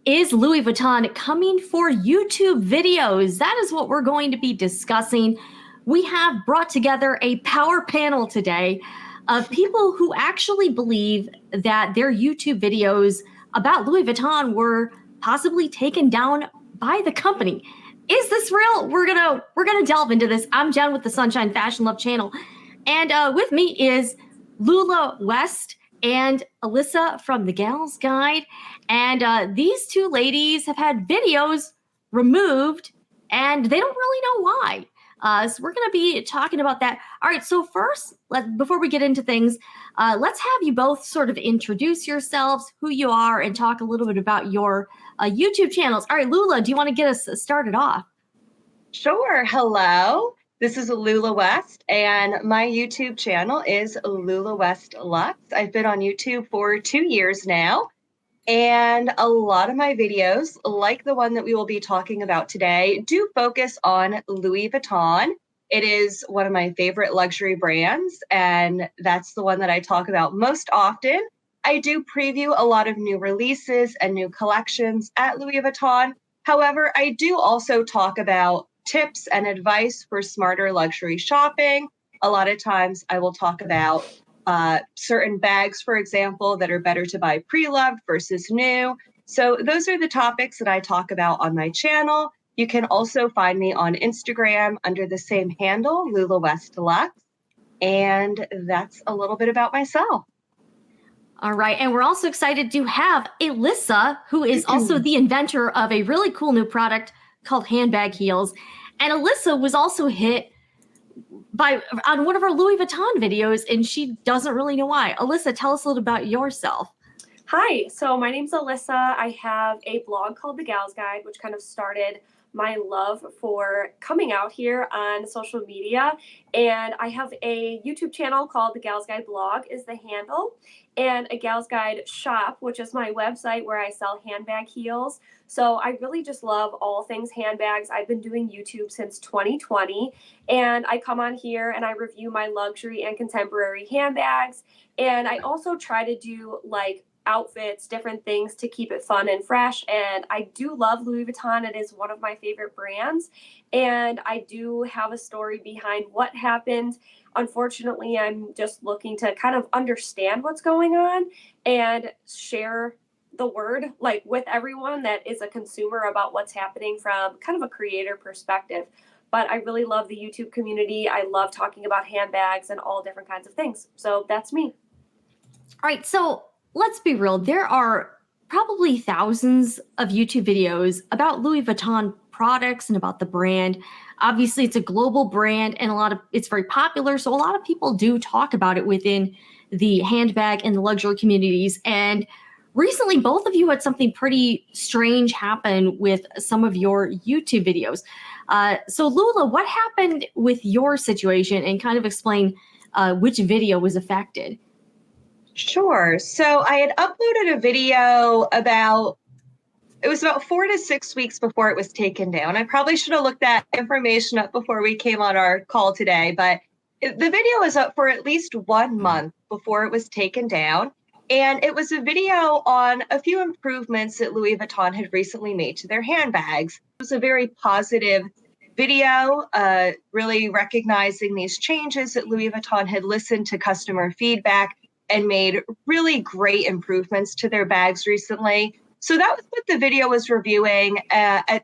Is Louis Vuitton coming for YouTube videos? That is what we're going to be discussing. We have brought together a power panel today of people who actually believe that their YouTube videos about Louis Vuitton were possibly taken down by the company. Is this real? We're gonna delve into this. I'm Jen with the Sunshine Fashion Love channel, and with me is LulaWest and Alyssa from the Gals Guide. And these two ladies have had videos removed, and they don't really know why. So we're going to be talking about that. All right, so first, before we get into things, let's have you both sort of introduce yourselves, who you are, and talk a little bit about your YouTube channels. All right, Lula, do you want to get us started off? Sure. Hello. This is LulaWest, and my YouTube channel is LulaWestLuxe. I've been on YouTube for 2 years now, and a lot of my videos, like the one that we will be talking about today, do focus on Louis Vuitton. It is one of my favorite luxury brands, and that's the one that I talk about most often. I do preview a lot of new releases and new collections at Louis Vuitton. However, I do also talk about tips and advice for smarter luxury shopping. A lot of times I will talk about certain bags, for example, that are better to buy pre-loved versus new. So those are the topics that I talk about on my channel. You can also find me on Instagram under the same handle, LulaWestLuxe. And that's a little bit about myself. All right, and we're also excited to have Alyssa, who is also the inventor of a really cool new product called handbag heels. And Alyssa was also hit on one of our Louis Vuitton videos, and she doesn't really know why. Alyssa, tell us a little about yourself. Hi, so my name's Alyssa. I have a blog called The Gals Guide, which kind of started my love for coming out here on social media. And I have a YouTube channel called The Gals Guide Blog is the handle, and a Gals Guide shop, which is my website where I sell handbag heels. So I really just love all things handbags. I've been doing YouTube since 2020, and I come on here and I review my luxury and contemporary handbags. And I also try to do like outfits, different things to keep it fun and fresh. And I do love Louis Vuitton. It is one of my favorite brands. And I do have a story behind what happened. Unfortunately, I'm just looking to kind of understand what's going on and share the word like with everyone that is a consumer about what's happening from kind of a creator perspective. But I really love the YouTube community. I love talking about handbags and all different kinds of things. So that's me. All right, so let's be real. There are probably thousands of YouTube videos about Louis Vuitton products and about the brand. Obviously, it's a global brand, and it's very popular. So a lot of people do talk about it within the handbag and the luxury communities. And recently, both of you had something pretty strange happen with some of your YouTube videos. So Lula, what happened with your situation, and kind of explain which video was affected? Sure. So I had uploaded a video about 4 to 6 weeks before it was taken down. I probably should have looked that information up before we came on our call today, but the video was up for at least 1 month before it was taken down. And it was a video on a few improvements that Louis Vuitton had recently made to their handbags. It was a very positive video, really recognizing these changes that Louis Vuitton had listened to customer feedback and made really great improvements to their bags recently. So that was what the video was reviewing.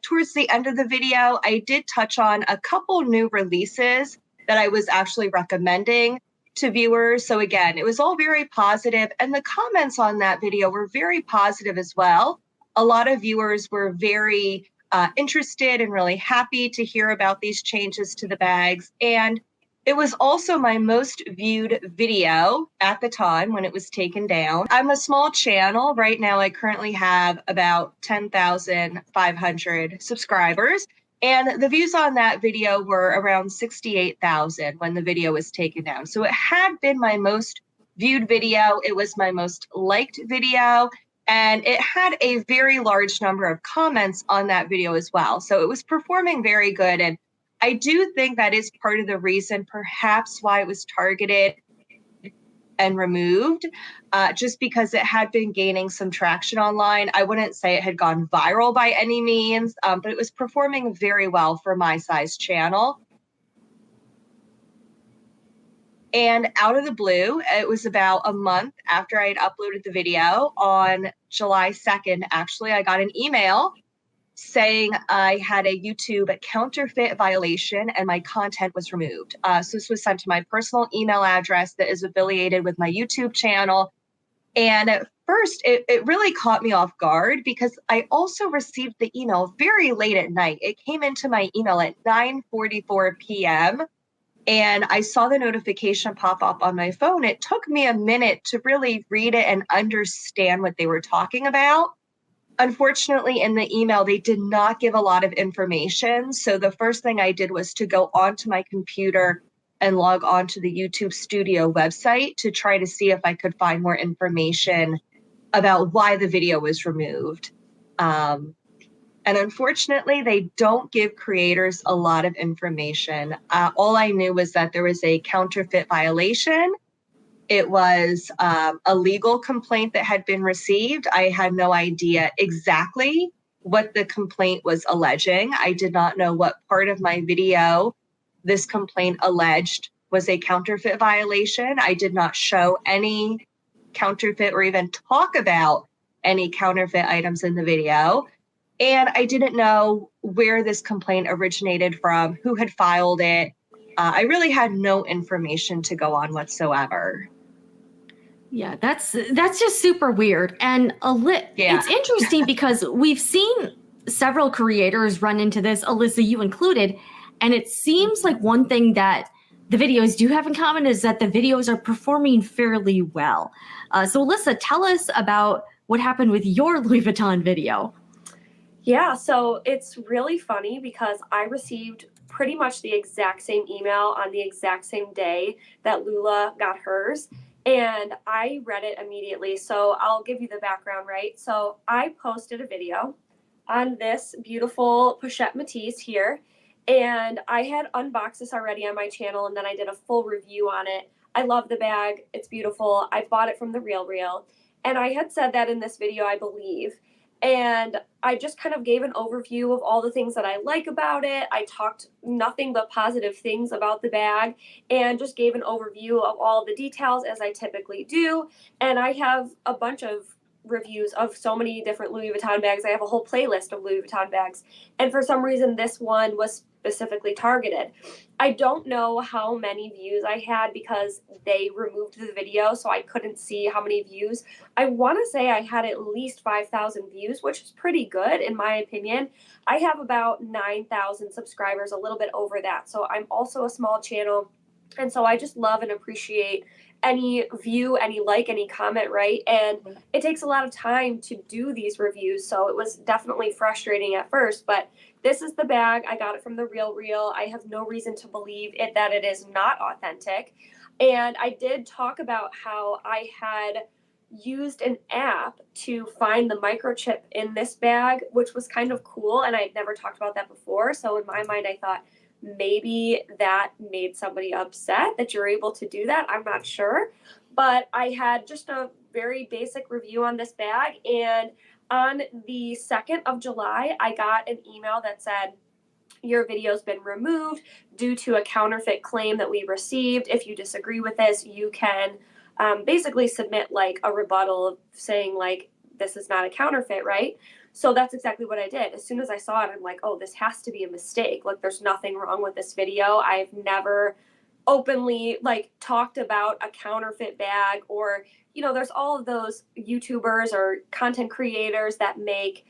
Towards the end of the video, I did touch on a couple new releases that I was actually recommending to viewers. So again, it was all very positive, and the comments on that video were very positive as well. A lot of viewers were very interested and really happy to hear about these changes to the bags. And it was also my most viewed video at the time when it was taken down. I'm a small channel. Right now, I currently have about 10,500 subscribers. And the views on that video were around 68,000 when the video was taken down. So it had been my most viewed video. It was my most liked video. And it had a very large number of comments on that video as well. So it was performing very good. And I do think that is part of the reason perhaps why it was targeted and removed, just because it had been gaining some traction online. I wouldn't say it had gone viral by any means, but it was performing very well for my size channel. And out of the blue, it was about a month after I had uploaded the video, on July 2nd, actually, I got an email saying I had a YouTube counterfeit violation and my content was removed. So this was sent to my personal email address that is affiliated with my YouTube channel. And at first, it really caught me off guard because I also received the email very late at night. It came into my email at 9:44 p.m. and I saw the notification pop up on my phone. It took me a minute to really read it and understand what they were talking about. Unfortunately, in the email, they did not give a lot of information. So the first thing I did was to go onto my computer and log on to the YouTube Studio website to try to see if I could find more information about why the video was removed. And unfortunately, they don't give creators a lot of information. All I knew was that there was a counterfeit violation. It was a legal complaint that had been received. I had no idea exactly what the complaint was alleging. I did not know what part of my video this complaint alleged was a counterfeit violation. I did not show any counterfeit or even talk about any counterfeit items in the video. And I didn't know where this complaint originated from, who had filed it. I really had no information to go on whatsoever. Yeah, that's just super weird. And it's interesting because we've seen several creators run into this, Alyssa, you included, and it seems like one thing that the videos do have in common is that the videos are performing fairly well. So Alyssa, tell us about what happened with your Louis Vuitton video. Yeah, so it's really funny because I received pretty much the exact same email on the exact same day that Lula got hers. And I read it immediately. So I'll give you the background, right? So I posted a video on this beautiful pochette Matisse here. And I had unboxed this already on my channel, and then I did a full review on it. I love the bag. It's beautiful. I bought it from The RealReal. And I had said that in this video, I believe. And I just kind of gave an overview of all the things that I like about it. I talked nothing but positive things about the bag and just gave an overview of all the details as I typically do. And I have a bunch of reviews of so many different Louis Vuitton bags. I have a whole playlist of Louis Vuitton bags. And for some reason, this one was specifically targeted. I don't know how many views I had because they removed the video, so I couldn't see how many views. I want to say I had at least 5,000 views, which is pretty good in my opinion. I have about 9,000 subscribers, a little bit over that. So I'm also a small channel. And so I just love and appreciate any view, any like, any comment, right? And it takes a lot of time to do these reviews. So it was definitely frustrating at first, but this is the bag. I got it from The RealReal. I have no reason to believe that it is not authentic. And I did talk about how I had used an app to find the microchip in this bag, which was kind of cool. And I'd never talked about that before. So in my mind, I thought, maybe that made somebody upset that you're able to do that. I'm not sure. But I had just a very basic review on this bag. And on the 2nd of July, I got an email that said, your video's been removed due to a counterfeit claim that we received. If you disagree with this, you can basically submit like a rebuttal saying like, this is not a counterfeit, right? So that's exactly what I did. As soon as I saw it, I'm like, oh, this has to be a mistake. Like, there's nothing wrong with this video. I've never openly like talked about a counterfeit bag, or, you know, there's all of those YouTubers or content creators that make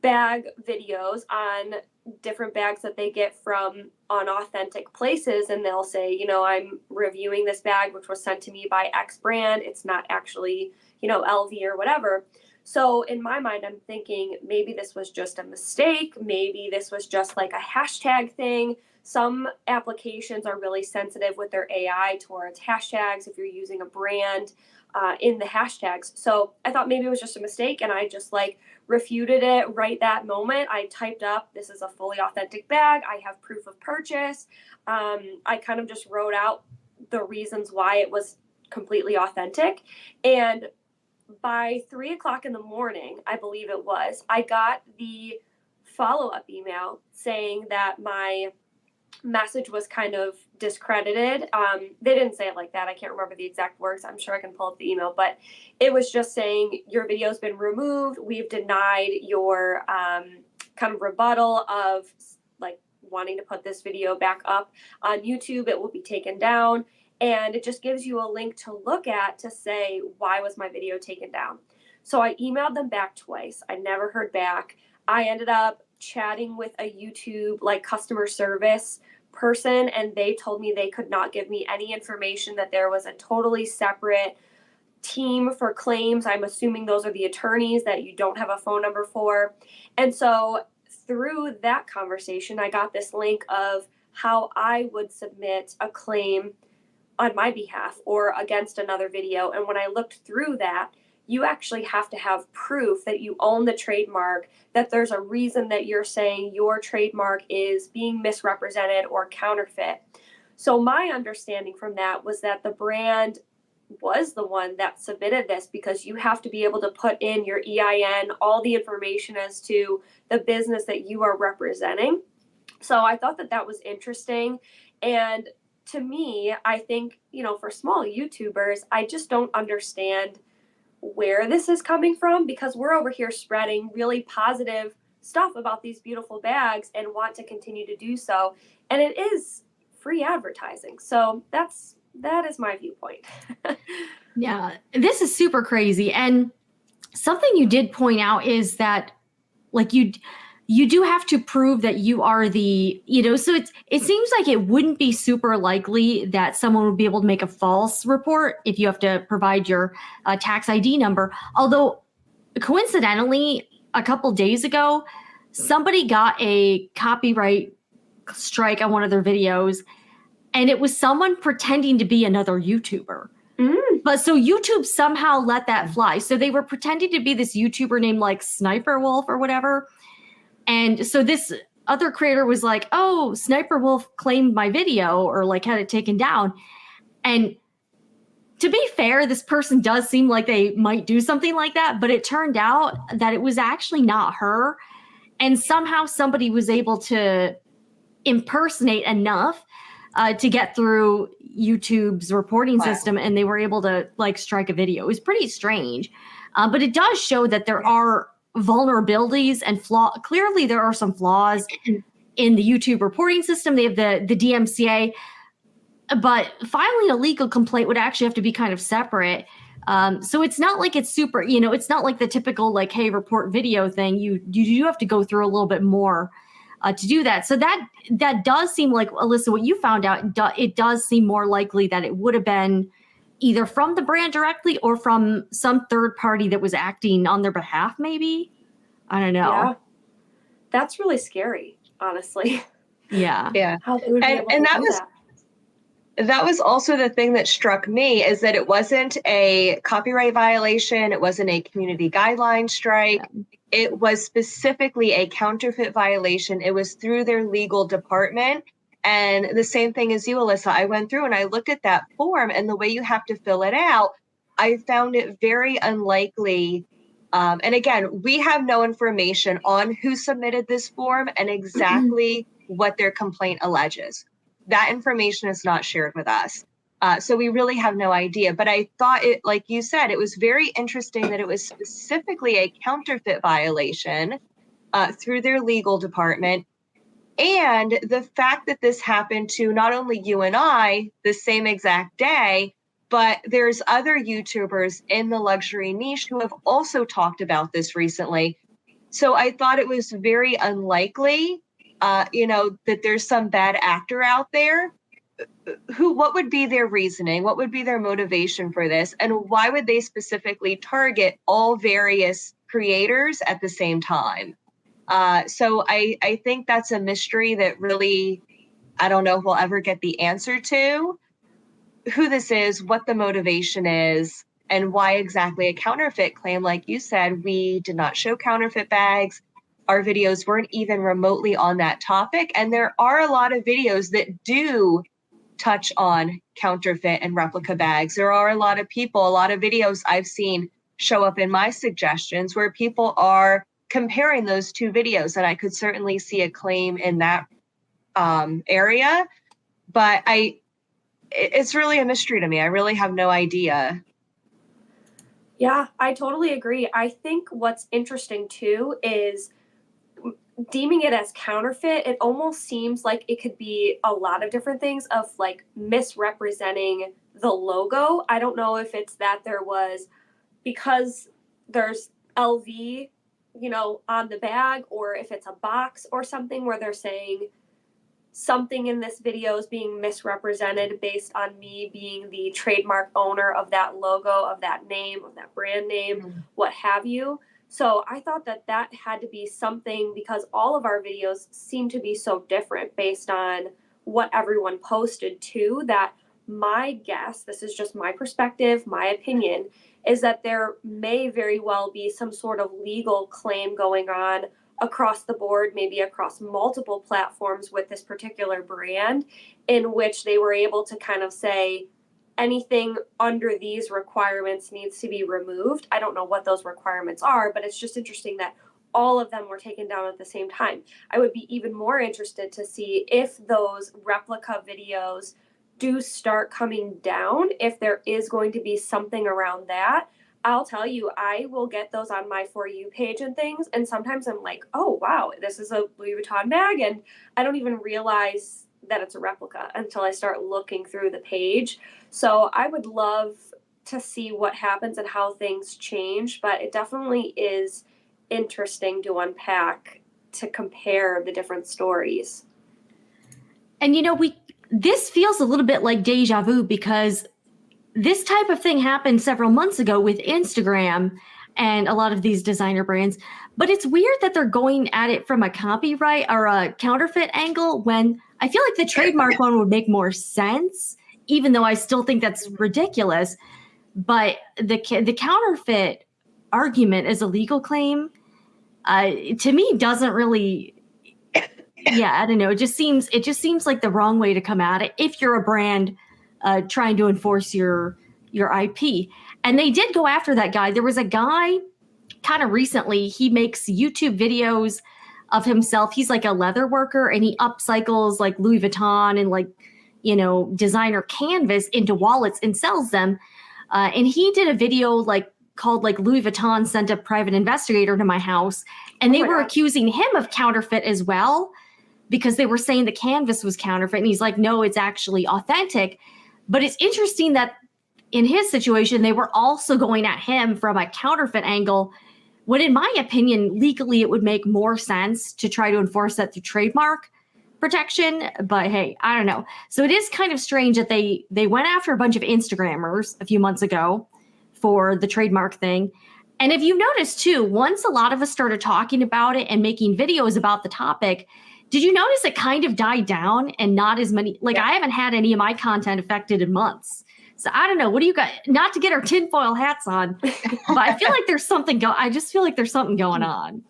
bag videos on different bags that they get from unauthentic places, and they'll say, you know, I'm reviewing this bag which was sent to me by X brand. It's not actually, you know, LV or whatever. So in my mind, I'm thinking maybe this was just a mistake. Maybe this was just like a hashtag thing. Some applications are really sensitive with their AI towards hashtags if you're using a brand in the hashtags. So I thought maybe it was just a mistake, and I just like refuted it right that moment. I typed up, this is a fully authentic bag. I have proof of purchase. I kind of just wrote out the reasons why it was completely authentic. And by 3 o'clock in the morning, I believe it was, I got the follow-up email saying that my message was kind of discredited. They didn't say it like that. I can't remember the exact words. I'm sure I can pull up the email, but it was just saying your video's been removed. We've denied your kind of rebuttal of like wanting to put this video back up on YouTube. It will be taken down. And it just gives you a link to look at to say, why was my video taken down? So I emailed them back twice. I never heard back. I ended up chatting with a YouTube like customer service person, and they told me they could not give me any information, that there was a totally separate team for claims. I'm assuming those are the attorneys that you don't have a phone number for. And so through that conversation, I got this link of how I would submit a claim on my behalf or against another video. And when I looked through that, you actually have to have proof that you own the trademark, that there's a reason that you're saying your trademark is being misrepresented or counterfeit. So my understanding from that was that the brand was the one that submitted this, because you have to be able to put in your EIN, all the information as to the business that you are representing. So I thought that that was interesting. And to me, I think, you know, for small YouTubers, I just don't understand where this is coming from, because we're over here spreading really positive stuff about these beautiful bags and want to continue to do so. And it is free advertising. So that is my viewpoint. Yeah, this is super crazy. And something you did point out is that like you do have to prove that you are the, you know, so it seems like it wouldn't be super likely that someone would be able to make a false report if you have to provide your tax ID number. Although coincidentally, a couple days ago, somebody got a copyright strike on one of their videos, and it was someone pretending to be another YouTuber. But so YouTube somehow let that fly. So they were pretending to be this YouTuber named like Sniper Wolf or whatever. And so this other creator was like, oh, Sniper Wolf claimed my video or like had it taken down. And to be fair, this person does seem like they might do something like that, but it turned out that it was actually not her. And somehow somebody was able to impersonate enough to get through YouTube's reporting system, and they were able to like strike a video. It was pretty strange, but it does show that there are vulnerabilities and clearly there are some flaws in the YouTube reporting system. They have the DMCA, but filing a legal complaint would actually have to be kind of separate. So it's not like it's super, you know, it's not like the typical like, hey, report video thing. You do have to go through a little bit more to do that. So that does seem like, Alyssa, what you found out, it does seem more likely that it would have been either from the brand directly or from some third party that was acting on their behalf, maybe. I don't know. Yeah. That's really scary, honestly. Yeah. Yeah. How they would be able to do that. That was also the thing that struck me, is that it wasn't a copyright violation. It wasn't a community guideline strike. Yeah. It was specifically a counterfeit violation. It was through their legal department. And the same thing as you, Alyssa, I went through and I looked at that form, and the way you have to fill it out, I found it very unlikely. And again, we have no information on who submitted this form and exactly what their complaint alleges. That information is not shared with us. So we really have no idea. But I thought it, like you said, it was very interesting that it was specifically a counterfeit violation through their legal department. And the fact that this happened to not only you and I the same exact day, but there's other YouTubers in the luxury niche who have also talked about this recently. So I thought it was very unlikely, that there's some bad actor out there what would be their reasoning? What would be their motivation for this? And why would they specifically target all various creators at the same time? So I think that's a mystery that really, I don't know if we'll ever get the answer to who this is, what the motivation is, and why exactly a counterfeit claim. Like you said, we did not show counterfeit bags. Our videos weren't even remotely on that topic. And there are a lot of videos that do touch on counterfeit and replica bags. There are a lot of people, a lot of videos I've seen show up in my suggestions where people are comparing those two videos, and I could certainly see a claim in that area, but it's really a mystery to me. I really have no idea. Yeah, I totally agree. I think what's interesting too is deeming it as counterfeit. It almost seems like it could be a lot of different things of like misrepresenting the logo. I don't know if it's that there was, because there's LV, on the bag, or if it's a box or something where they're saying something in this video is being misrepresented based on me being the trademark owner of that logo, of that name, of that brand name, what have you. So I thought that had to be something, because all of our videos seem to be so different based on what everyone posted too, that my guess, this is just my perspective, my opinion, is that there may very well be some sort of legal claim going on across the board, maybe across multiple platforms with this particular brand, in which they were able to kind of say anything under these requirements needs to be removed. I don't know what those requirements are, but it's just interesting that all of them were taken down at the same time. I would be even more interested to see if those replica videos do start coming down, if there is going to be something around that. I'll tell you, I will get those on my For You page and things. And sometimes I'm like, oh, wow, this is a Louis Vuitton bag. And I don't even realize that it's a replica until I start looking through the page. So I would love to see what happens and how things change. But it definitely is interesting to unpack, to compare the different stories. And, this feels a little bit like deja vu, because this type of thing happened several months ago with Instagram and a lot of these designer brands. But it's weird that they're going at it from a copyright or a counterfeit angle, when I feel like the trademark one would make more sense, even though I still think that's ridiculous. But the counterfeit argument as a legal claim, to me, doesn't really. Yeah, I don't know. It just seems like the wrong way to come at it if you're a brand trying to enforce your IP. And they did go after that guy. There was a guy kind of recently, he makes YouTube videos of himself. He's like a leather worker, and he upcycles like Louis Vuitton and designer canvas into wallets and sells them. And he did a video called Louis Vuitton sent a private investigator to my house, and they were accusing him of counterfeit as well, because they were saying the canvas was counterfeit. And he's like, no, it's actually authentic. But it's interesting that in his situation, they were also going at him from a counterfeit angle, when in my opinion, legally, it would make more sense to try to enforce that through trademark protection. But hey, I don't know. So it is kind of strange that they went after a bunch of Instagrammers a few months ago for the trademark thing. And if you notice too, once a lot of us started talking about it and making videos about the topic, did you notice it kind of died down and not as many? I haven't had any of my content affected in months. So I don't know. What do you got? Not to get our tinfoil hats on, but I feel like there's something I just feel like there's something going on.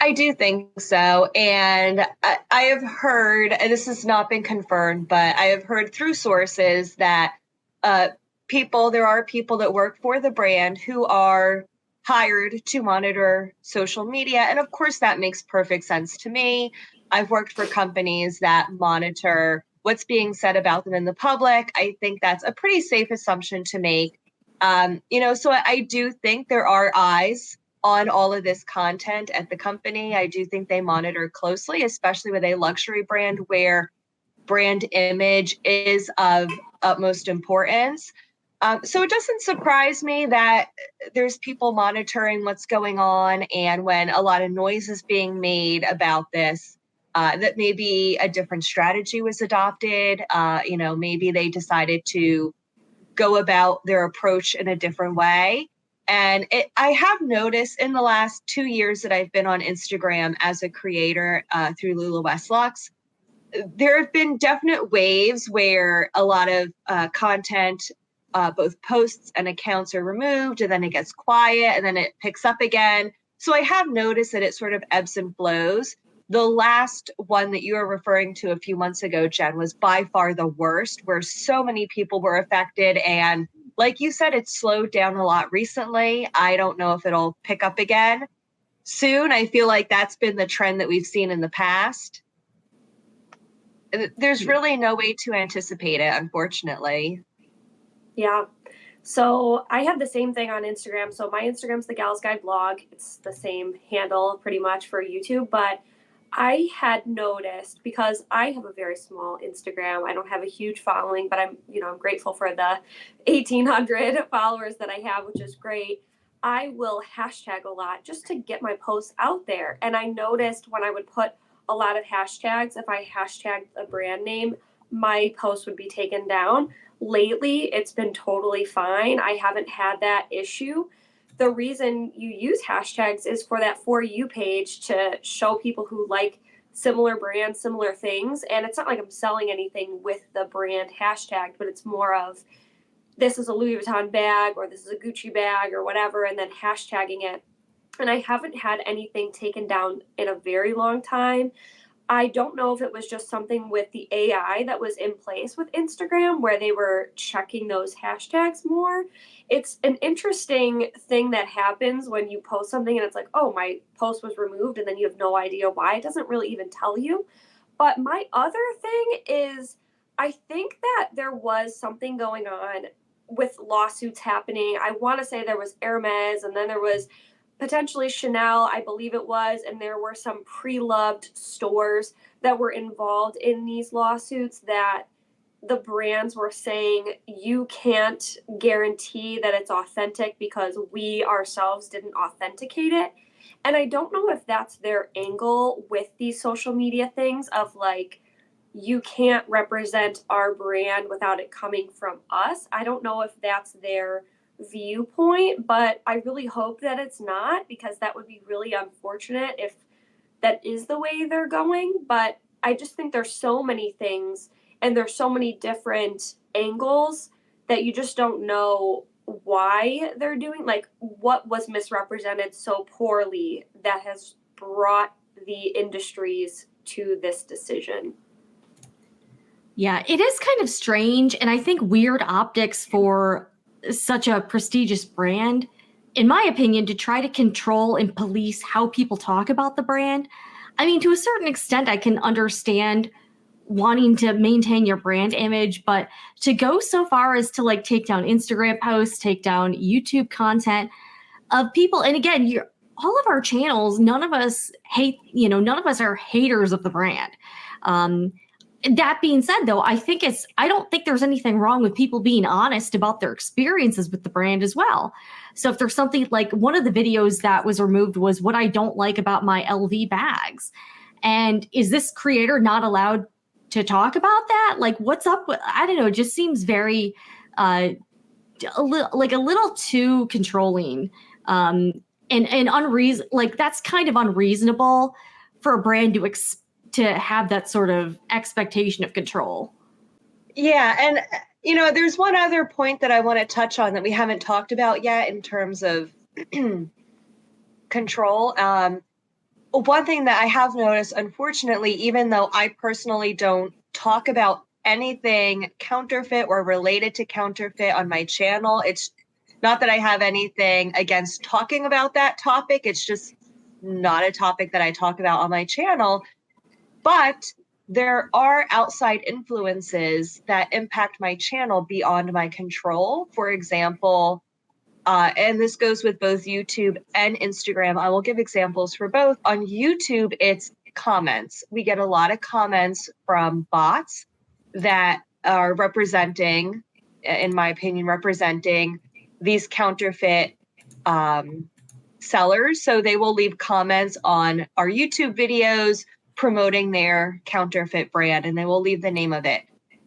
I do think so. And I have heard, and this has not been confirmed, but I have heard through sources that there are people that work for the brand who are hired to monitor social media. And of course, that makes perfect sense to me. I've worked for companies that monitor what's being said about them in the public. I think that's a pretty safe assumption to make. So I do think there are eyes on all of this content at the company. I do think they monitor closely, especially with a luxury brand where brand image is of utmost importance. So it doesn't surprise me that there's people monitoring what's going on, and when a lot of noise is being made about this, that maybe a different strategy was adopted. Maybe they decided to go about their approach in a different way. And I have noticed in the last 2 years that I've been on Instagram as a creator through LulaWestLuxe, there have been definite waves where a lot of content, both posts and accounts, are removed, and then it gets quiet, and then it picks up again. So I have noticed that it sort of ebbs and flows. The last one that you were referring to a few months ago, Jen, was by far the worst, where so many people were affected. And like you said, it's slowed down a lot recently. I don't know if it'll pick up again soon. I feel like that's been the trend that we've seen in the past. There's really no way to anticipate it, unfortunately. Yeah. So I have the same thing on Instagram. So my Instagram's the Gals Guide blog. It's the same handle pretty much for YouTube, but I had noticed, because I have a very small Instagram. I don't have a huge following, but I'm grateful for the 1,800 followers that I have, which is great. I will hashtag a lot just to get my posts out there. And I noticed when I would put a lot of hashtags, if I hashtagged a brand name, my post would be taken down. Lately, it's been totally fine. I haven't had that issue. The reason you use hashtags is for that For You page to show people who like similar brands, similar things. And it's not like I'm selling anything with the brand hashtag, but it's more of, this is a Louis Vuitton bag, or this is a Gucci bag, or whatever, and then hashtagging it. And I haven't had anything taken down in a very long time. I don't know if it was just something with the AI that was in place with Instagram where they were checking those hashtags more. It's an interesting thing that happens when you post something and it's like, oh, my post was removed, and then you have no idea why. It doesn't really even tell you. But my other thing is, I think that there was something going on with lawsuits happening. I want to say there was Hermes, and then there was potentially Chanel, I believe it was, and there were some pre-loved stores that were involved in these lawsuits that the brands were saying, you can't guarantee that it's authentic because we ourselves didn't authenticate it. And I don't know if that's their angle with these social media things of like, you can't represent our brand without it coming from us. I don't know if that's their viewpoint, but I really hope that it's not, because that would be really unfortunate if that is the way they're going. But I just think there's so many things and there's so many different angles that you just don't know why they're doing, like what was misrepresented so poorly that has brought the industries to this decision. Yeah, it is kind of strange, and I think weird optics for such a prestigious brand, in my opinion, to try to control and police how people talk about the brand. I mean, to a certain extent, I can understand wanting to maintain your brand image, but to go so far as to like take down Instagram posts, take down YouTube content of people, and again, all of our channels, none of us hate, none of us are haters of the brand. That being said, though, I don't think there's anything wrong with people being honest about their experiences with the brand as well. So if there's something like, one of the videos that was removed was what I don't like about my LV bags. And is this creator not allowed to talk about that? Like, what's up with, I don't know, it just seems very, a little too controlling, and like that's kind of unreasonable for a brand to have that sort of expectation of control. Yeah. And, there's one other point that I want to touch on that we haven't talked about yet in terms of control. One thing that I have noticed, unfortunately, even though I personally don't talk about anything counterfeit or related to counterfeit on my channel, it's not that I have anything against talking about that topic. It's just not a topic that I talk about on my channel. But there are outside influences that impact my channel beyond my control. For example, and this goes with both YouTube and Instagram. I will give examples for both. On YouTube, it's comments. We get a lot of comments from bots that are representing, in my opinion, these counterfeit sellers. So they will leave comments on our YouTube videos promoting their counterfeit brand, and they will leave the name of it.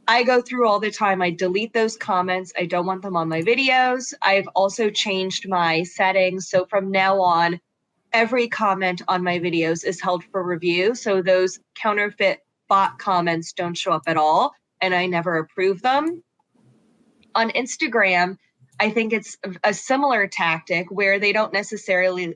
I go through all the time. I delete those comments. I don't want them on my videos. I've also changed my settings. So from now on, every comment on my videos is held for review. So those counterfeit bot comments don't show up at all, and I never approve them. On Instagram, I think it's a similar tactic where they don't necessarily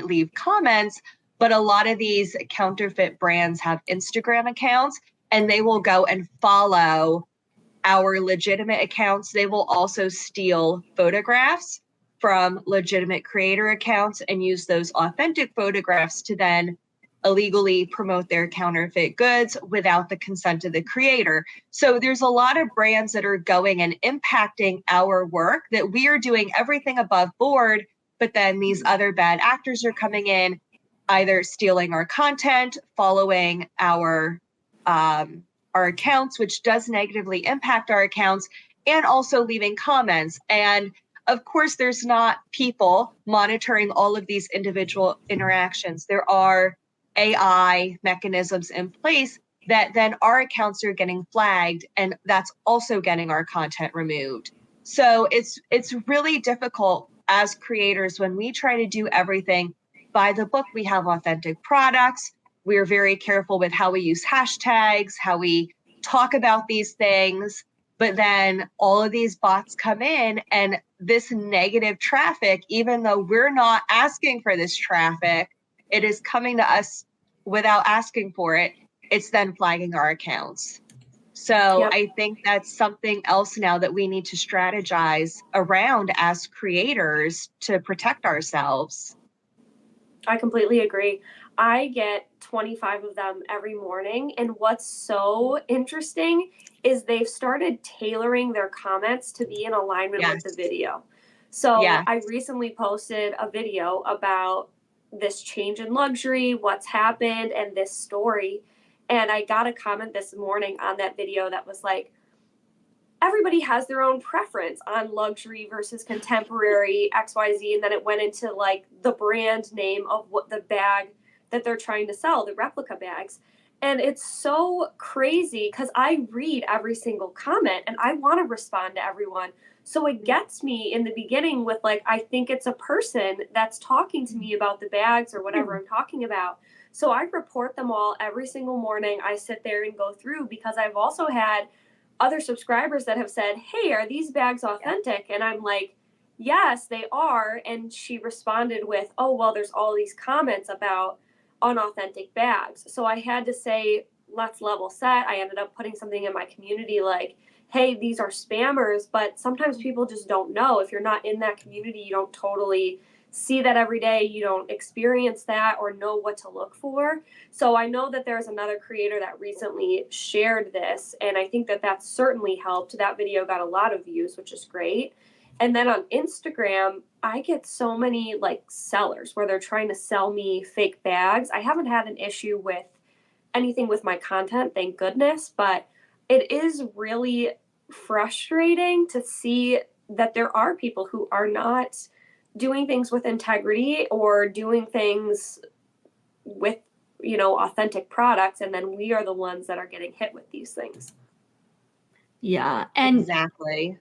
leave comments, but a lot of these counterfeit brands have Instagram accounts, and they will go and follow our legitimate accounts. They will also steal photographs from legitimate creator accounts and use those authentic photographs to then illegally promote their counterfeit goods without the consent of the creator. So there's a lot of brands that are going and impacting our work, that we are doing everything above board, but then these other bad actors are coming in, either stealing our content, following our accounts, which does negatively impact our accounts, and also leaving comments. And of course, there's not people monitoring all of these individual interactions. There are AI mechanisms in place that then our accounts are getting flagged, and that's also getting our content removed. So it's really difficult as creators when we try to do everything by the book. We have authentic products. We're very careful with how we use hashtags, how we talk about these things. But then all of these bots come in, and this negative traffic, even though we're not asking for this traffic, it is coming to us without asking for it. It's then flagging our accounts. So Yep. I think that's something else now that we need to strategize around as creators to protect ourselves. I completely agree. I get 25 of them every morning. And what's so interesting is they've started tailoring their comments to be in alignment with the video. So I recently posted a video about this change in luxury, what's happened, and this story. And I got a comment this morning on that video that was like, everybody has their own preference on luxury versus contemporary XYZ. And then it went into like the brand name of what the bag that they're trying to sell, the replica bags. And it's so crazy because I read every single comment and I want to respond to everyone. So it gets me in the beginning with like, I think it's a person that's talking to me about the bags or whatever I'm talking about. So I report them all every single morning. I sit there and go through, because I've also had other subscribers that have said, hey, are these bags authentic? And I'm like, yes, they are. And she responded with, oh, well, there's all these comments about unauthentic bags. So I had to say, let's level set. I ended up putting something in my community like, hey, these are spammers. But sometimes people just don't know. If you're not in that community, you don't totally see that every day. You don't experience that or know what to look for. So I know that there's another creator that recently shared this, and I think that that certainly helped. That video got a lot of views, which is great. And then on Instagram, I get so many like sellers where they're trying to sell me fake bags. I haven't had an issue with anything with my content, thank goodness, but it is really frustrating to see that there are people who are not doing things with integrity or doing things with, you know, authentic products, and then we are the ones that are getting hit with these things. Yeah. And exactly.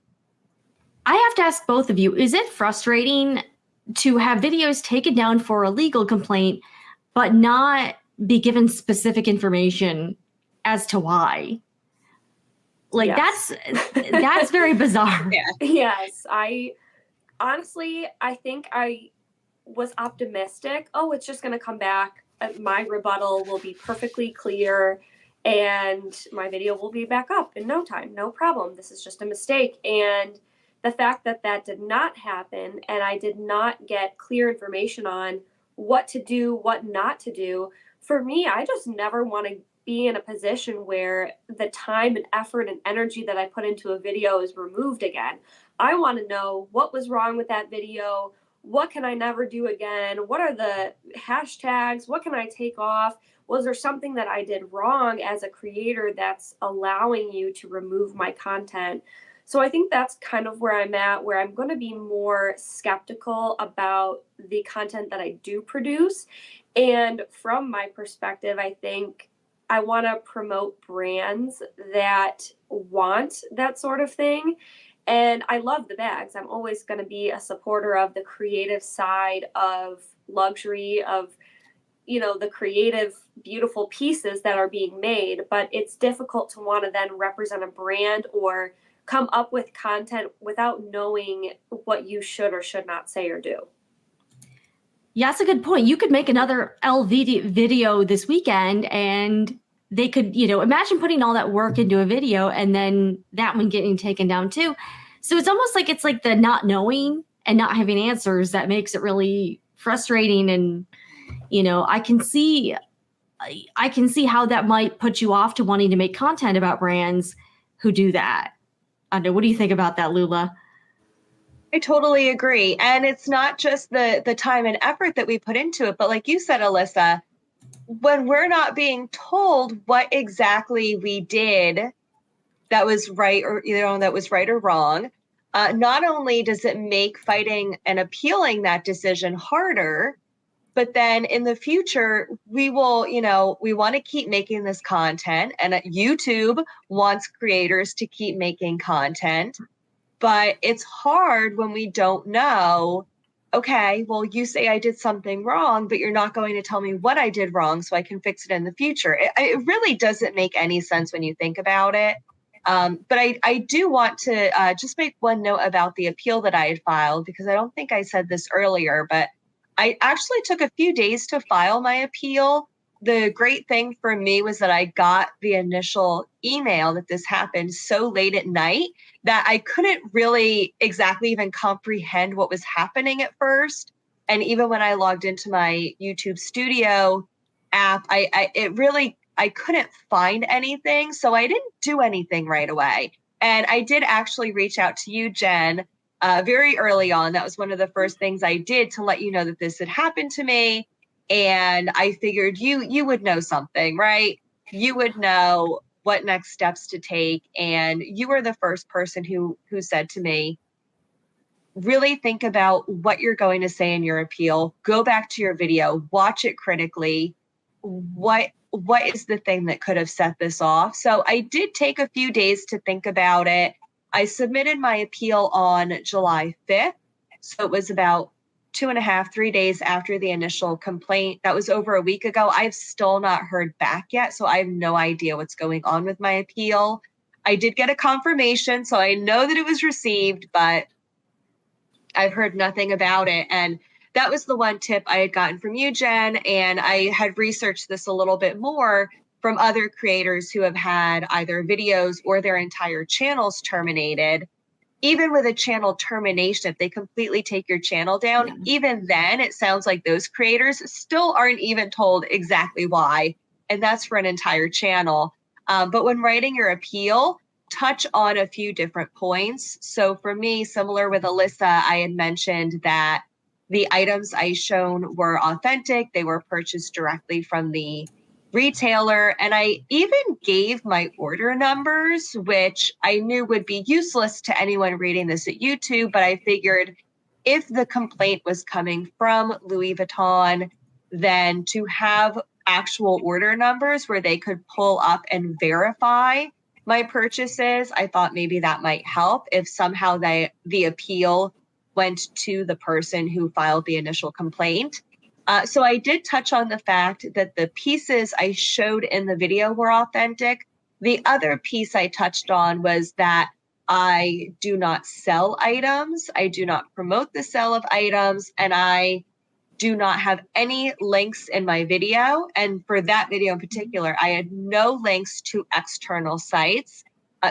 I have to ask both of you, is it frustrating to have videos taken down for a legal complaint, but not be given specific information as to why? Like, Yes. that's very bizarre. Yeah. Yes. Honestly, I think I was optimistic. Oh, it's just going to come back. My rebuttal will be perfectly clear and my video will be back up in no time. No problem. This is just a mistake. And the fact that that did not happen and I did not get clear information on what to do, what not to do, for me, I just never want to be in a position where the time and effort and energy that I put into a video is removed again. I want to know what was wrong with that video. What can I never do again? What are the hashtags? What can I take off? Was there something that I did wrong as a creator that's allowing you to remove my content? So I think that's kind of where I'm at, where I'm going to be more skeptical about the content that I do produce. And from my perspective, I think I want to promote brands that want that sort of thing. And I love the bags. I'm always going to be a supporter of the creative side of luxury, of, you know, the creative, beautiful pieces that are being made. But it's difficult to want to then represent a brand or come up with content without knowing what you should or should not say or do. Yeah, that's a good point. You could make another LV video this weekend and they could, imagine putting all that work into a video and then that one getting taken down too. So it's like the not knowing and not having answers that makes it really frustrating. And, I can see how that might put you off to wanting to make content about brands who do that. I don't know. What do you think about that, Lula? I totally agree. And it's not just the time and effort that we put into it, but like you said, Alyssa, when we're not being told what exactly we did that was right or that was right or wrong, not only does it make fighting and appealing that decision harder, but then in the future, we will, we want to keep making this content, and YouTube wants creators to keep making content. But it's hard when we don't know, okay, well, you say I did something wrong, but you're not going to tell me what I did wrong so I can fix it in the future. It really doesn't make any sense when you think about it. But I do want to just make one note about the appeal that I had filed, because I don't think I said this earlier, but I actually took a few days to file my appeal. The great thing for me was that I got the initial email that this happened so late at night that I couldn't really exactly even comprehend what was happening at first. And even when I logged into my YouTube Studio app, I couldn't find anything. So I didn't do anything right away. And I did actually reach out to you, Jen, very early on. That was one of the first things I did to let you know that this had happened to me. And I figured you would know something, right? You would know what next steps to take. And you were the first person who said to me, really think about what you're going to say in your appeal. Go back to your video, watch it critically. What is the thing that could have set this off? So I did take a few days to think about it. I submitted my appeal on July 5th. So it was about 2.5, 3 days after the initial complaint. That was over a week ago. I've still not heard back yet. So I have no idea what's going on with my appeal. I did get a confirmation, so I know that it was received, but I've heard nothing about it. And that was the one tip I had gotten from you, Jen. And I had researched this a little bit more from other creators who have had either videos or their entire channels terminated. Even with a channel termination, if they completely take your channel down, even then it sounds like those creators still aren't even told exactly why. And that's for an entire channel. But when writing your appeal, touch on a few different points. So for me, similar with Alyssa, I had mentioned that the items I shown were authentic. They were purchased directly from the retailer. And I even gave my order numbers, which I knew would be useless to anyone reading this at YouTube. But I figured if the complaint was coming from Louis Vuitton, then to have actual order numbers where they could pull up and verify my purchases, I thought maybe that might help if somehow the appeal went to the person who filed the initial complaint. So I did touch on the fact that the pieces I showed in the video were authentic. The other piece I touched on was that I do not sell items. I do not promote the sale of items, and I do not have any links in my video. And for that video in particular, I had no links to external sites.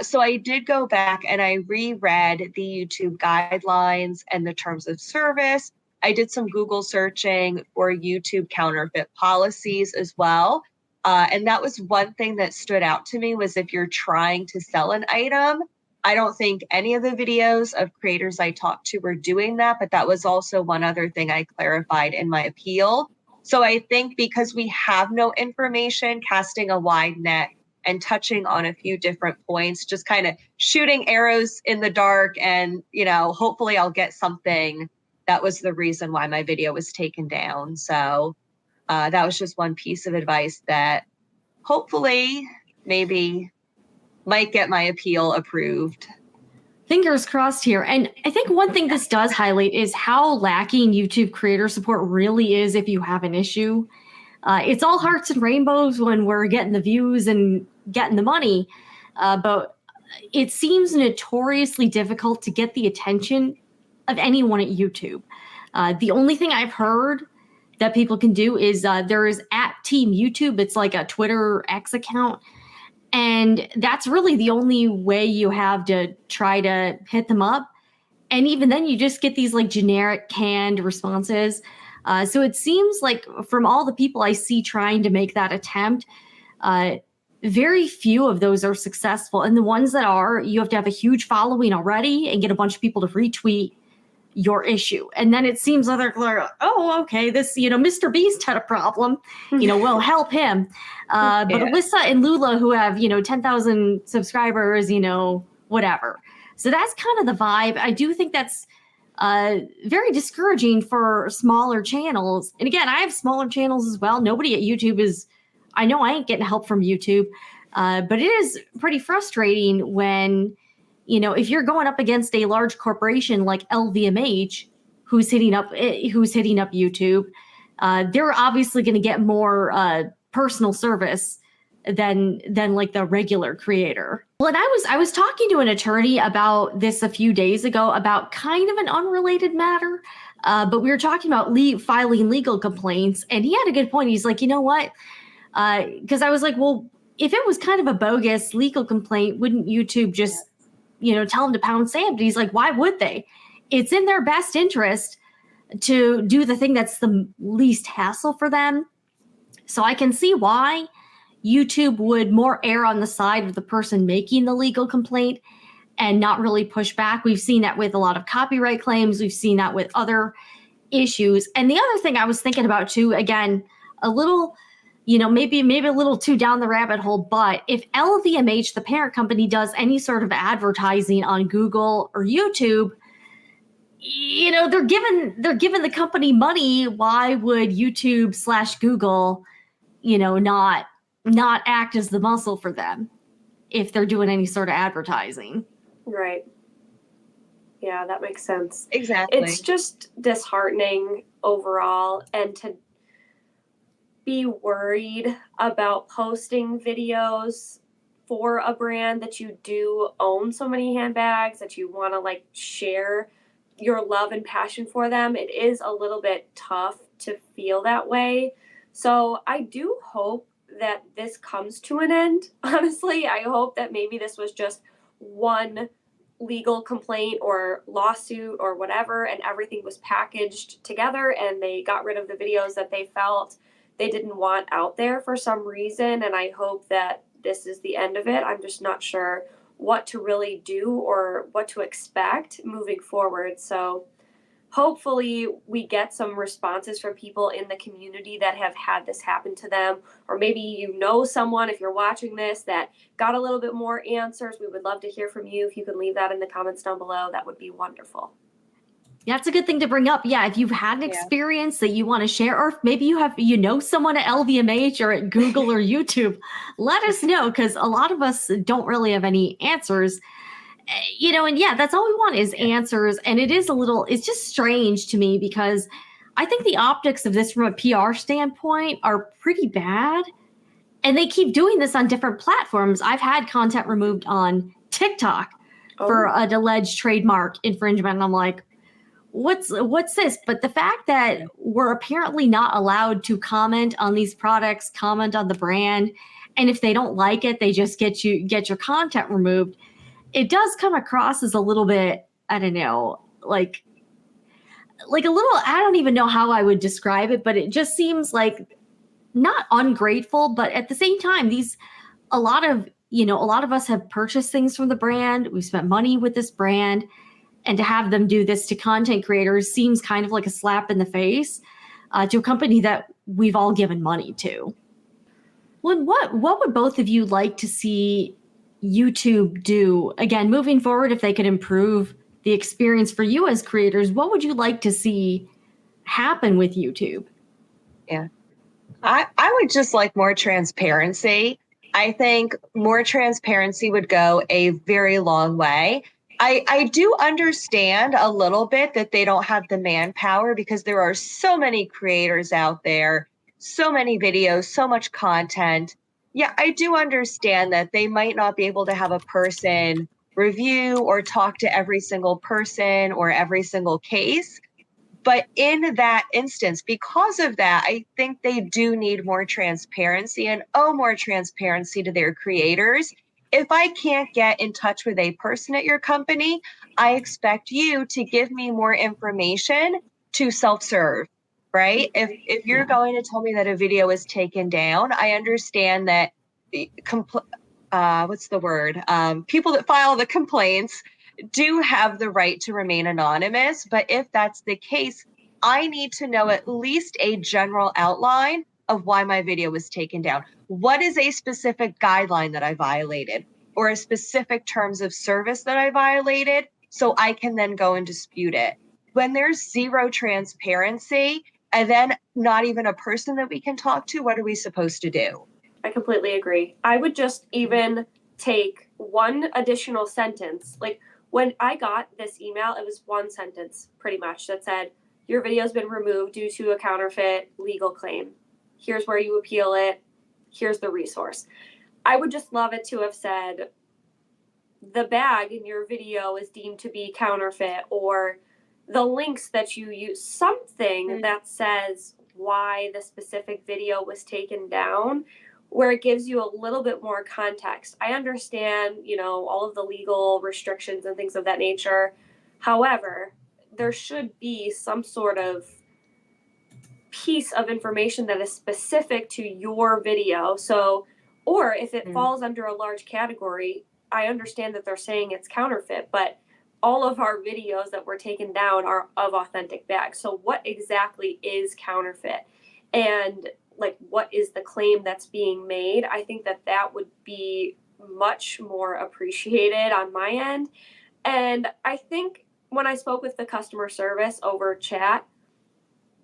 So I did go back and I reread the YouTube guidelines and the terms of service. I did some Google searching for YouTube counterfeit policies as well. And that was one thing that stood out to me was if you're trying to sell an item, I don't think any of the videos of creators I talked to were doing that, but that was also one other thing I clarified in my appeal. So I think because we have no information, casting a wide net and touching on a few different points, just kind of shooting arrows in the dark and, hopefully I'll get something. That was the reason why my video was taken down. So that was just one piece of advice that hopefully maybe might get my appeal approved. Fingers crossed here. And I think one thing this does highlight is how lacking YouTube creator support really is if you have an issue. It's all hearts and rainbows when we're getting the views and getting the money, but it seems notoriously difficult to get the attention of anyone at YouTube. The only thing I've heard that people can do is there is at Team YouTube. It's like a Twitter X account. And that's really the only way you have to try to hit them up. And even then, you just get these like generic canned responses. So it seems like from all the people I see trying to make that attempt, very few of those are successful. And the ones that are, you have to have a huge following already and get a bunch of people to retweet your issue. And then it seems like they're, oh, okay, this, Mr. Beast had a problem, we'll help him. But Alyssa and Lula, who have, 10,000 subscribers, whatever. So that's kind of the vibe. I do think that's very discouraging for smaller channels. And again, I have smaller channels as well. Nobody at YouTube I know I ain't getting help from YouTube, but it is pretty frustrating when, if you're going up against a large corporation like LVMH, who's hitting up YouTube, they're obviously going to get more personal service than like the regular creator. Well, and I was talking to an attorney about this a few days ago about kind of an unrelated matter, but we were talking about filing legal complaints, and he had a good point. He's like, you know what? Because I was like, well, if it was kind of a bogus legal complaint, wouldn't YouTube just, tell them to pound sand? But he's like, why would they? It's in their best interest to do the thing that's the least hassle for them. So I can see why YouTube would more err on the side of the person making the legal complaint and not really push back. We've seen that with a lot of copyright claims. We've seen that with other issues. And the other thing I was thinking about too, again, a little, maybe a little too down the rabbit hole, but if LVMH, the parent company, does any sort of advertising on Google or YouTube, they're giving the company money. Why would YouTube / Google, not act as the muscle for them if they're doing any sort of advertising? Right. Yeah, that makes sense. Exactly. It's just disheartening overall, and to be worried about posting videos for a brand that you do own so many handbags, that you want to share your love and passion for them. It is a little bit tough to feel that way. So I do hope that this comes to an end. Honestly, I hope that maybe this was just one legal complaint or lawsuit or whatever, and everything was packaged together and they got rid of the videos that they felt they didn't want out there for some reason. And I hope that this is the end of it. I'm just not sure what to really do or what to expect moving forward. So hopefully we get some responses from people in the community that have had this happen to them, or maybe someone, if you're watching this, that got a little bit more answers. We would love to hear from you. If you could leave that in the comments down below, that would be wonderful. Yeah, it's a good thing to bring up. Yeah, if you've had an experience that you want to share, or if maybe you have, someone at LVMH or at Google or YouTube, let us know, because a lot of us don't really have any answers. And that's all we want is answers. And it's just strange to me, because I think the optics of this from a PR standpoint are pretty bad. And they keep doing this on different platforms. I've had content removed on TikTok for an alleged trademark infringement. And I'm like, what's this? But the fact that we're apparently not allowed to comment on these products, comment on the brand, and if they don't like it, they just get your content removed. It does come across as a little bit, I don't know, like a little, I don't even know how I would describe it, but it just seems like not ungrateful, but at the same time, a lot of us have purchased things from the brand. We've spent money with this brand, and to have them do this to content creators seems kind of like a slap in the face to a company that we've all given money to. Well, what would both of you like to see YouTube do, again, moving forward? If they could improve the experience for you as creators, what would you like to see happen with YouTube? Yeah, I would just like more transparency. I think more transparency would go a very long way. I do understand a little bit that they don't have the manpower, because there are so many creators out there, so many videos, so much content. Yeah, I do understand that they might not be able to have a person review or talk to every single person or every single case. But in that instance, because of that, I think they do need more transparency and owe more transparency to their creators. If I can't get in touch with a person at your company, I expect you to give me more information to self-serve, right? If you're going to tell me that a video is taken down, I understand that what's the word? People that file the complaints do have the right to remain anonymous. But if that's the case, I need to know at least a general outline of why my video was taken down. What is a specific guideline that I violated or a specific terms of service that I violated, so I can then go and dispute it? When there's zero transparency and then not even a person that we can talk to, what are we supposed to do? I completely agree. I would just even take one additional sentence. Like when I got this email, it was one sentence pretty much that said, your video's been removed due to a counterfeit legal claim. Here's where you appeal it. Here's the resource. I would just love it to have said, the bag in your video is deemed to be counterfeit, or the links that you use, something that says why the specific video was taken down, where it gives you a little bit more context. I understand, all of the legal restrictions and things of that nature. However, there should be some sort of piece of information that is specific to your video. So, or if it falls under a large category, I understand that they're saying it's counterfeit, but all of our videos that were taken down are of authentic bags. So what exactly is counterfeit? And what is the claim that's being made? I think that would be much more appreciated on my end. And I think when I spoke with the customer service over chat,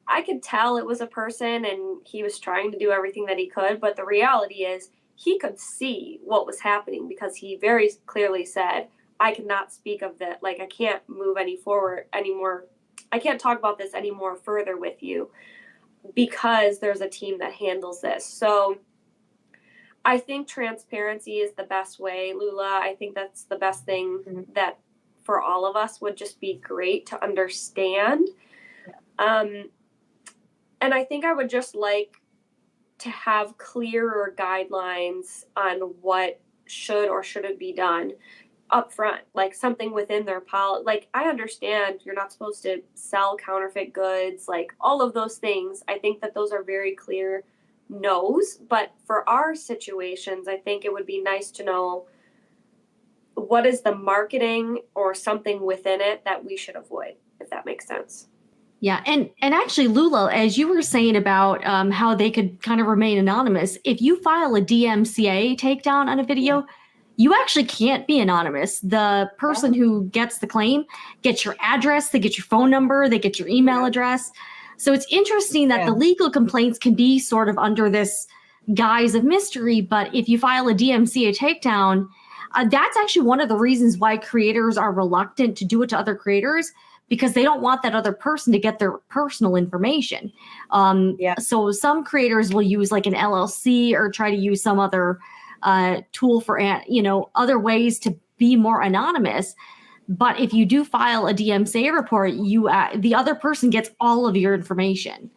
I could tell it was a person and he was trying to do everything that he could. But the reality is he could see what was happening, because he very clearly said, I cannot speak of that. I can't move anymore. I can't talk about this anymore further with you, because there's a team that handles this. So I think transparency is the best way, Lula. I think that's the best thing that for all of us would just be great to understand. And I think I would just like to have clearer guidelines on what should or shouldn't be done up front, like something within their policy. I understand you're not supposed to sell counterfeit goods, all of those things. I think that those are very clear no's, but for our situations, I think it would be nice to know what is the marketing or something within it that we should avoid, if that makes sense. Yeah. And actually, Lula, as you were saying about how they could kind of remain anonymous, if you file a DMCA takedown on a video, you actually can't be anonymous. The person who gets the claim gets your address, they get your phone number, they get your email address. So it's interesting that the legal complaints can be sort of under this guise of mystery. But if you file a DMCA takedown, that's actually one of the reasons why creators are reluctant to do it to other creators, because they don't want that other person to get their personal information. So some creators will use an LLC or try to use some other tool for, other ways to be more anonymous. But if you do file a DMCA report, the other person gets all of your information.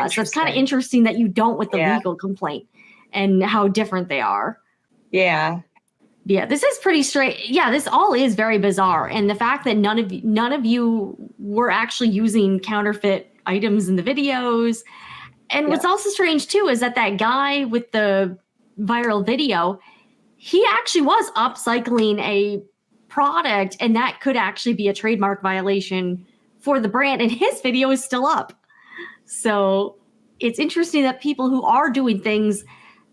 So it's kind of interesting that you don't with the legal complaint and how different they are. Yeah. Yeah, this is pretty straight. Yeah, this all is very bizarre. And the fact that none of you were actually using counterfeit items in the videos. And what's also strange too is that guy with the viral video, he actually was upcycling a product, and that could actually be a trademark violation for the brand, and his video is still up. So it's interesting that people who are doing things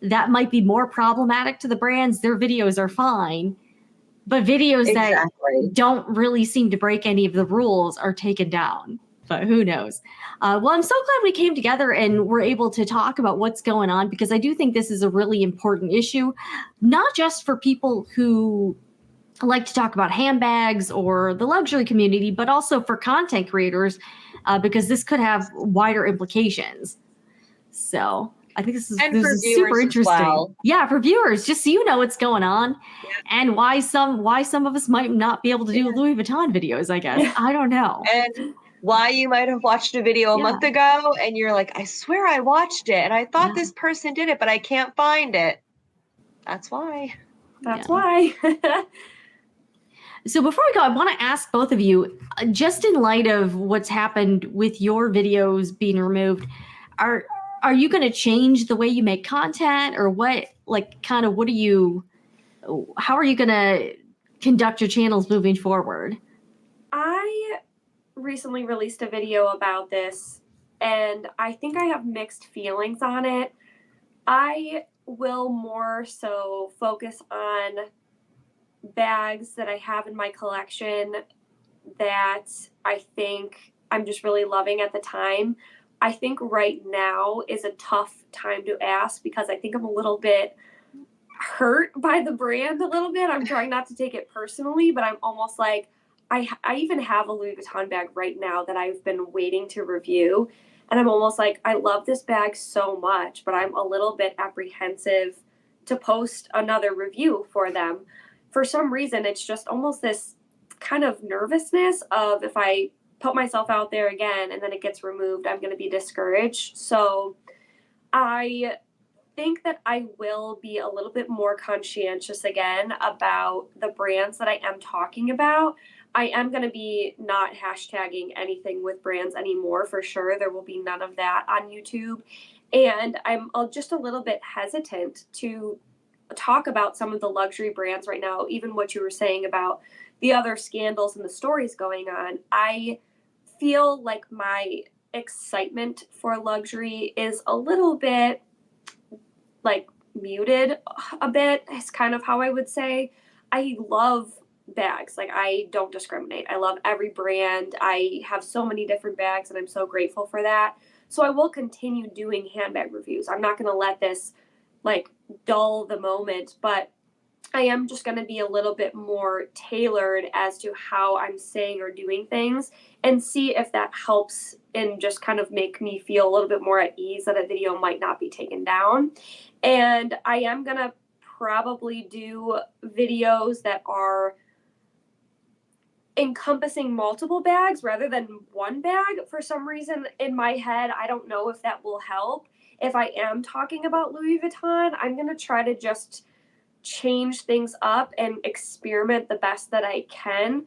that might be more problematic to the brands, their videos are fine, but videos that don't really seem to break any of the rules are taken down. But who knows? Well, I'm so glad we came together and we're able to talk about what's going on, because I do think this is a really important issue, not just for people who like to talk about handbags or the luxury community, but also for content creators, because this could have wider implications. So I think this is super interesting. Well. Yeah, for viewers, just so you know what's going on, and why some of us might not be able to do Louis Vuitton videos, I guess. I don't know. And why you might have watched a video a month ago and you're like, I swear I watched it and I thought this person did it, but I can't find it. That's why. That's why. So before we go, I want to ask both of you, just in light of what's happened with your videos being removed, are you going to change the way you make content, or what, like, kind of, how are you going to conduct your channels moving forward? I recently released a video about this, and I think I have mixed feelings on it. I will more so focus on bags that I have in my collection that I think I'm just really loving at the time. I think right now is a tough time to ask because I think I'm a little bit hurt by the brand a little bit. I'm trying not to take it personally, but I'm almost like, I even have a Louis Vuitton bag right now that I've been waiting to review. And I'm almost like, I love this bag so much, but I'm a little bit apprehensive to post another review for them. For some reason, it's just almost this kind of nervousness of, if I put myself out there again and then it gets removed, I'm going to be discouraged. So I think that I will be a little bit more conscientious again about the brands that I am talking about. I am going to be not hashtagging anything with brands anymore, for sure. There will be none of that on YouTube. And I'm just a little bit hesitant to talk about some of the luxury brands right now, even what you were saying about the other scandals and the stories going on. I feel like my excitement for luxury is a little bit like muted a bit, is kind of how I would say. I love bags. Like, I don't discriminate. I love every brand. I have so many different bags and I'm so grateful for that. So I will continue doing handbag reviews. I'm not going to let this like dull the moment, but I am just going to be a little bit more tailored as to how I'm saying or doing things, and see if that helps and just kind of make me feel a little bit more at ease that a video might not be taken down. And I am going to probably do videos that are encompassing multiple bags rather than one bag. For some reason in my head, I don't know if that will help. If I am talking about Louis Vuitton, I'm going to try to just change things up and experiment the best that I can,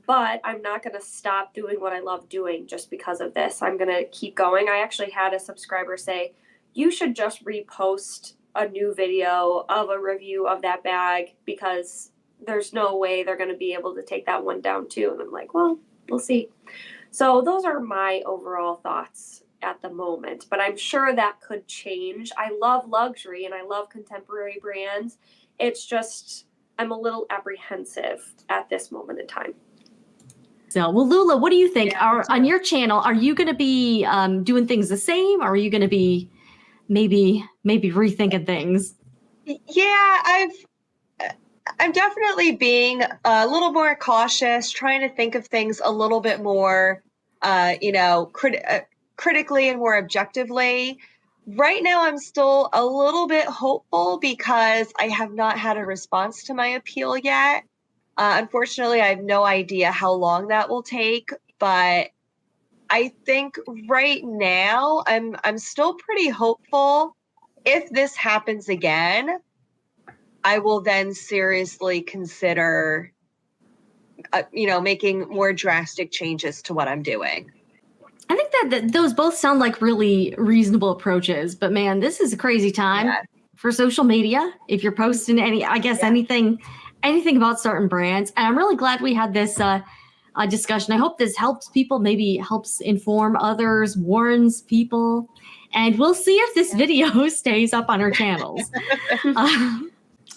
but I'm not going to stop doing what I love doing just because of this. I'm going to keep going. I actually had a subscriber say, you should just repost a new video of a review of that bag because there's no way they're going to be able to take that one down too. And I'm like, well, we'll see. So those are my overall thoughts at the moment, but I'm sure that could change. I love luxury and I love contemporary brands. It's just, I'm a little apprehensive at this moment in time. So, well, Lula, what do you think? On your channel, are you going to be doing things the same, or are you going to be maybe rethinking things? Yeah, I'm definitely being a little more cautious, trying to think of things a little bit more, critically and more objectively. Right now, I'm still a little bit hopeful because I have not had a response to my appeal yet. Unfortunately, I have no idea how long that will take, but I think right now I'm still pretty hopeful. If this happens again, I will then seriously consider, making more drastic changes to what I'm doing. I think that those both sound like really reasonable approaches, but man, this is a crazy time for social media. If you're posting anything about certain brands, and I'm really glad we had this discussion. I hope this helps people, maybe helps inform others, warns people, and we'll see if this video stays up on our channels.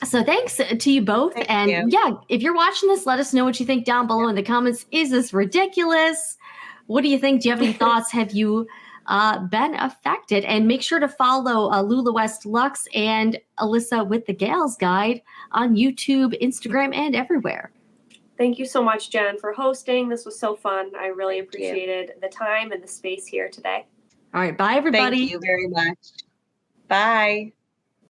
So thanks to you both. If you're watching this, let us know what you think down below in the comments. Is this ridiculous? What do you think? Do you have any thoughts? Have you been affected? And make sure to follow LulaWestLuxe and Alyssa with the Gals Guide on YouTube, Instagram, and everywhere. Thank you so much, Jen, for hosting. This was so fun. I really appreciated the time and the space here today. All right. Bye, everybody. Thank you very much. Bye.